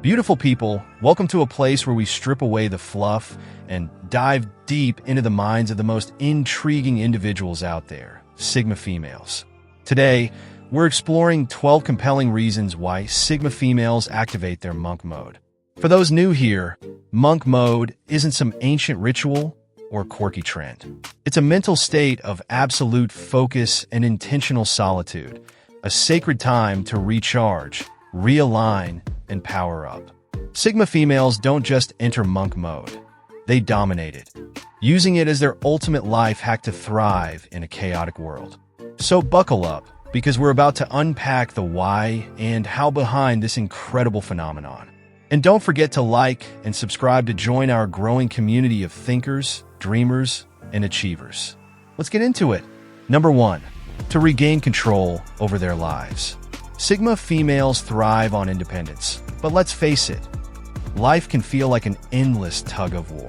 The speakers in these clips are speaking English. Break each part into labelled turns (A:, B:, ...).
A: Beautiful people, welcome to a place where we strip away the fluff and dive deep into the minds of the most intriguing individuals out there, Sigma females. Today, we're exploring 12 compelling reasons why Sigma females activate their monk mode. For those new here, monk mode isn't some ancient ritual or quirky trend. It's a mental state of absolute focus and intentional solitude, a sacred time to recharge, realign, and power up. Sigma females don't just enter monk mode, they dominate it, using it as their ultimate life hack to thrive in a chaotic world. So buckle up, because we're about to unpack the why and how behind this incredible phenomenon. And don't forget to like and subscribe to join our growing community of thinkers, dreamers, and achievers. Let's get into it. Number 1. To regain control over their lives. Sigma females thrive on independence, but let's face it, life can feel like an endless tug of war.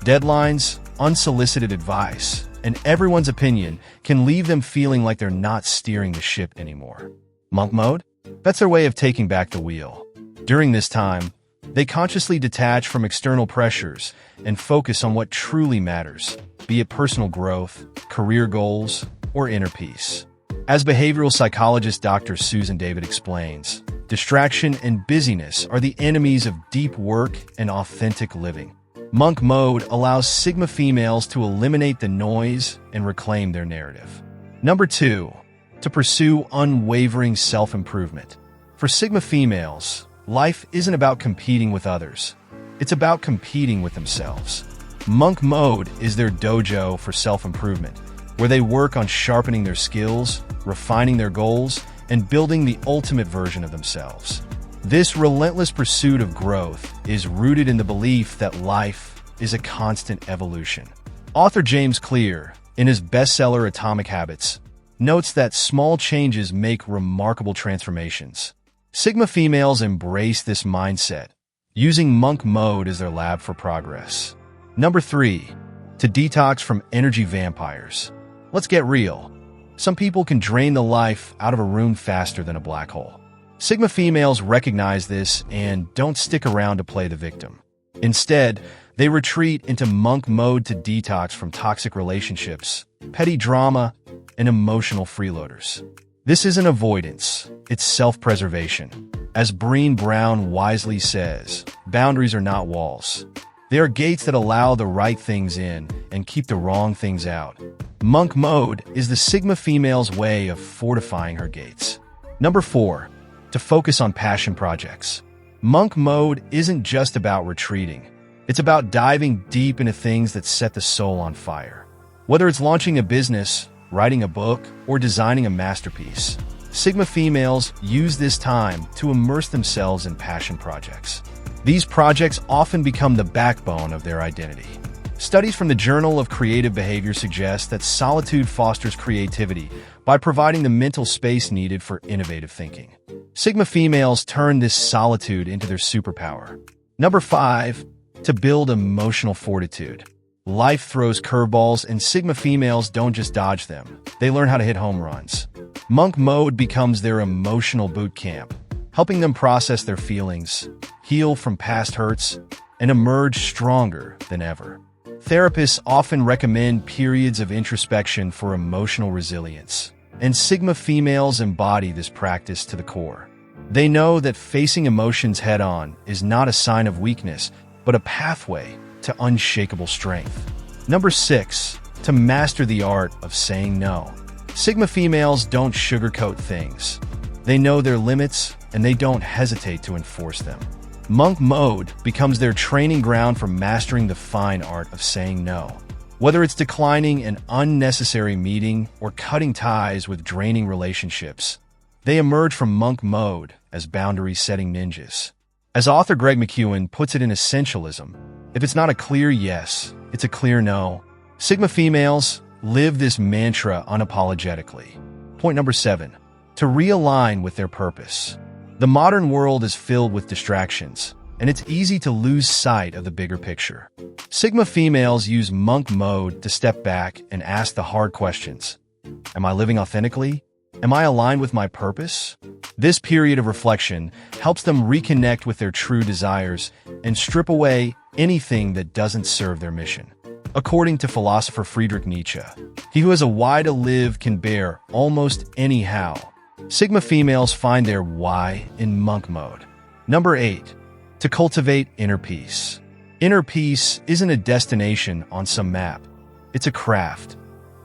A: Deadlines, unsolicited advice, and everyone's opinion can leave them feeling like they're not steering the ship anymore. Monk mode? That's their way of taking back the wheel. During this time, they consciously detach from external pressures and focus on what truly matters, be it personal growth, career goals, or inner peace. As behavioral psychologist Dr. Susan David explains, distraction and busyness are the enemies of deep work and authentic living. Monk mode allows Sigma females to eliminate the noise and reclaim their narrative. Number 2. To pursue unwavering self-improvement. For Sigma females, life isn't about competing with others. It's about competing with themselves. Monk mode is their dojo for self-improvement, where they work on sharpening their skills, refining their goals, and building the ultimate version of themselves. This relentless pursuit of growth is rooted in the belief that life is a constant evolution. Author James Clear, in his bestseller Atomic Habits, notes that small changes make remarkable transformations. Sigma females embrace this mindset, using monk mode as their lab for progress. Number 3. To detox from energy vampires. Let's get real. Some people can drain the life out of a room faster than a black hole. Sigma females recognize this and don't stick around to play the victim. Instead, they retreat into monk mode to detox from toxic relationships, petty drama, and emotional freeloaders. This isn't avoidance, it's self-preservation. As Brené Brown wisely says, boundaries are not walls. They are gates that allow the right things in and keep the wrong things out. Monk mode is the Sigma female's way of fortifying her gates. Number 4. To focus on passion projects. Monk mode isn't just about retreating. It's about diving deep into things that set the soul on fire. Whether it's launching a business, writing a book, or designing a masterpiece, Sigma females use this time to immerse themselves in passion projects. These projects often become the backbone of their identity. Studies from the Journal of Creative Behavior suggest that solitude fosters creativity by providing the mental space needed for innovative thinking. Sigma females turn this solitude into their superpower. Number 5. To build emotional fortitude. Life throws curveballs, and Sigma females don't just dodge them. They learn how to hit home runs. Monk mode becomes their emotional boot camp, helping them process their feelings, heal from past hurts, and emerge stronger than ever. Therapists often recommend periods of introspection for emotional resilience, and Sigma females embody this practice to the core. They know that facing emotions head-on is not a sign of weakness, but a pathway to unshakable strength. Number 6. To master the art of saying no. Sigma females don't sugarcoat things. They know their limits, and they don't hesitate to enforce them. Monk mode becomes their training ground for mastering the fine art of saying no. Whether it's declining an unnecessary meeting or cutting ties with draining relationships, they emerge from monk mode as boundary-setting ninjas. As author Greg McKeown puts it in Essentialism, if it's not a clear yes, it's a clear no. Sigma females live this mantra unapologetically. Point number 7. To realign with their purpose. The modern world is filled with distractions, and it's easy to lose sight of the bigger picture. Sigma females use monk mode to step back and ask the hard questions. Am I living authentically? Am I aligned with my purpose? This period of reflection helps them reconnect with their true desires and strip away anything that doesn't serve their mission. According to philosopher Friedrich Nietzsche, he who has a why to live can bear almost any how. Sigma females find their why in monk mode. Number 8. To cultivate inner peace. Inner peace isn't a destination on some map. It's a craft,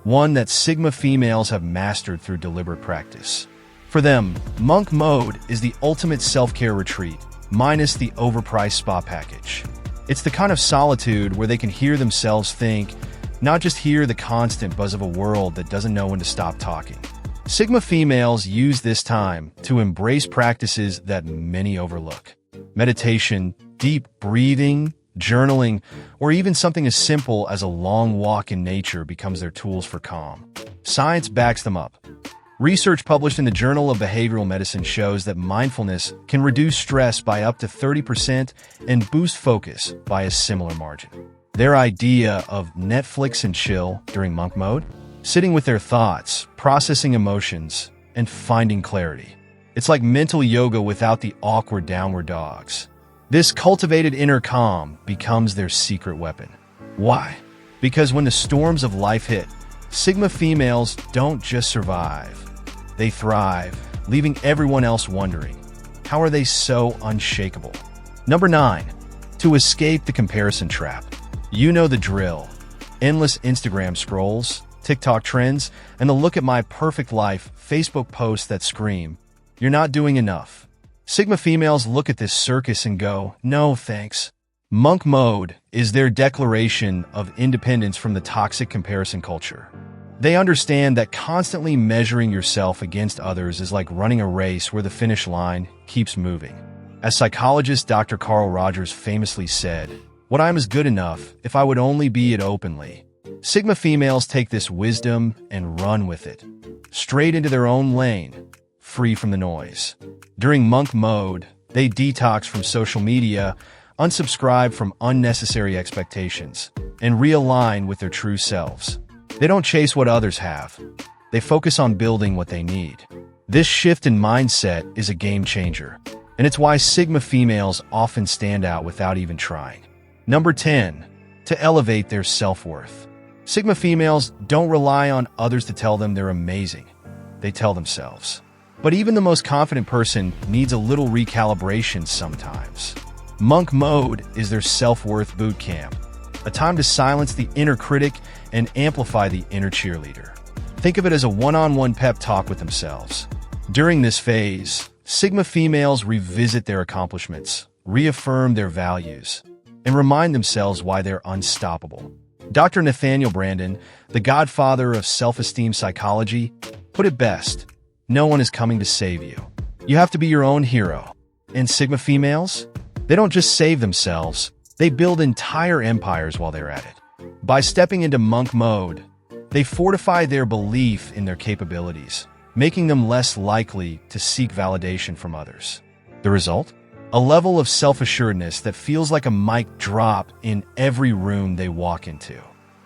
A: one that Sigma females have mastered through deliberate practice. For them, monk mode is the ultimate self-care retreat, minus the overpriced spa package. It's the kind of solitude where they can hear themselves think, not just hear the constant buzz of a world that doesn't know when to stop talking. Sigma females use this time to embrace practices that many overlook. Meditation, deep breathing, journaling, or even something as simple as a long walk in nature becomes their tools for calm. Science backs them up. Research published in the Journal of Behavioral Medicine shows that mindfulness can reduce stress by up to 30% and boost focus by a similar margin. Their idea of Netflix and chill during monk mode? Sitting with their thoughts, processing emotions, and finding clarity. It's like mental yoga without the awkward downward dogs. This cultivated inner calm becomes their secret weapon. Why? Because when the storms of life hit, Sigma females don't just survive. They thrive, leaving everyone else wondering, how are they so unshakable? Number 9. To escape the comparison trap. You know the drill. Endless Instagram scrolls, TikTok trends, and the look at my perfect life Facebook posts that scream, you're not doing enough. Sigma females look at this circus and go, no thanks. Monk mode is their declaration of independence from the toxic comparison culture. They understand that constantly measuring yourself against others is like running a race where the finish line keeps moving. As psychologist Dr. Carl Rogers famously said, what I am is good enough if I would only be it openly. Sigma females take this wisdom and run with it, straight into their own lane, free from the noise. During monk mode, they detox from social media, unsubscribe from unnecessary expectations, and realign with their true selves. They don't chase what others have. They focus on building what they need. This shift in mindset is a game changer, and it's why Sigma females often stand out without even trying. Number 10. To elevate their self-worth. Sigma females don't rely on others to tell them they're amazing. They tell themselves. But even the most confident person needs a little recalibration sometimes. Monk mode is their self-worth boot camp, a time to silence the inner critic and amplify the inner cheerleader. Think of it as a one-on-one pep talk with themselves. During this phase, Sigma females revisit their accomplishments, reaffirm their values, and remind themselves why they're unstoppable. Dr. Nathaniel Branden, the godfather of self-esteem psychology, put it best, no one is coming to save you. You have to be your own hero. And Sigma females? They don't just save themselves, they build entire empires while they're at it. By stepping into monk mode, they fortify their belief in their capabilities, making them less likely to seek validation from others. The result? A level of self-assuredness that feels like a mic drop in every room they walk into.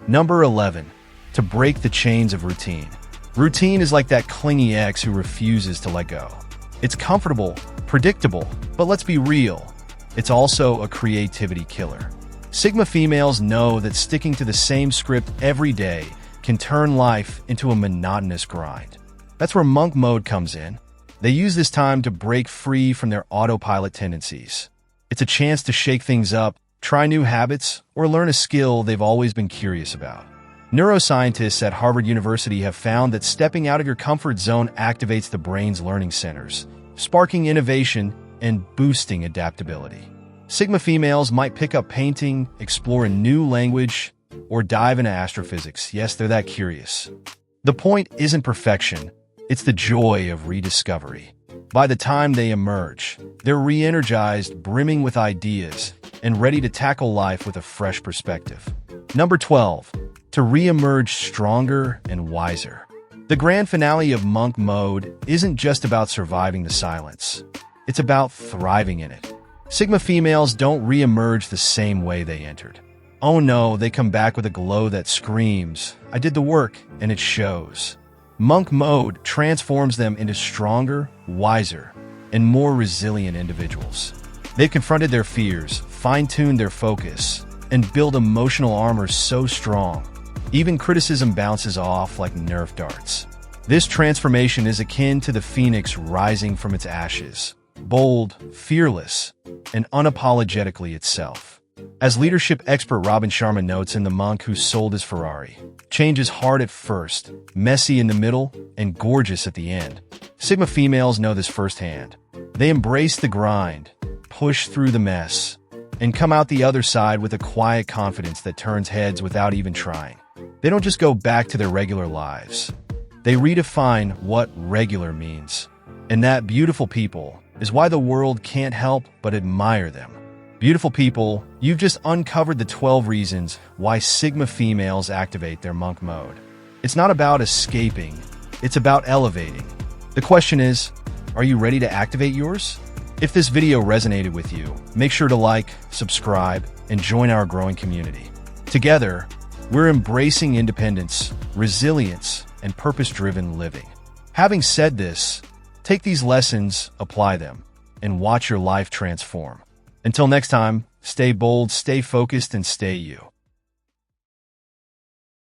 A: Number 11. To break the chains of routine. Routine is like that clingy ex who refuses to let go. It's comfortable, predictable, but let's be real, it's also a creativity killer. Sigma females know that sticking to the same script every day can turn life into a monotonous grind. That's where monk mode comes in. They use this time to break free from their autopilot tendencies. It's a chance to shake things up, try new habits, or learn a skill they've always been curious about. Neuroscientists at Harvard University have found that stepping out of your comfort zone activates the brain's learning centers, sparking innovation and boosting adaptability. Sigma females might pick up painting, explore a new language, or dive into astrophysics. Yes, they're that curious. The point isn't perfection. It's the joy of rediscovery. By the time they emerge, they're re-energized, brimming with ideas, and ready to tackle life with a fresh perspective. Number 12. To re-emerge stronger and wiser. The grand finale of monk mode isn't just about surviving the silence. It's about thriving in it. Sigma females don't re-emerge the same way they entered. Oh no, they come back with a glow that screams, I did the work, and it shows. Monk mode transforms them into stronger, wiser, and more resilient individuals. They've confronted their fears, fine-tuned their focus, and built emotional armor so strong, even criticism bounces off like Nerf darts. This transformation is akin to the phoenix rising from its ashes, bold, fearless, and unapologetically itself. As leadership expert Robin Sharma notes in The Monk Who Sold His Ferrari, change is hard at first, messy in the middle, and gorgeous at the end. Sigma females know this firsthand. They embrace the grind, push through the mess, and come out the other side with a quiet confidence that turns heads without even trying. They don't just go back to their regular lives. They redefine what regular means. And that beautiful people is why the world can't help but admire them. Beautiful people, you've just uncovered the 12 reasons why Sigma females activate their monk mode. It's not about escaping, it's about elevating. The question is, are you ready to activate yours? If this video resonated with you, make sure to like, subscribe, and join our growing community. Together, we're embracing independence, resilience, and purpose-driven living. Having said this, take these lessons, apply them, and watch your life transform. Until next time, stay bold, stay focused, and stay you.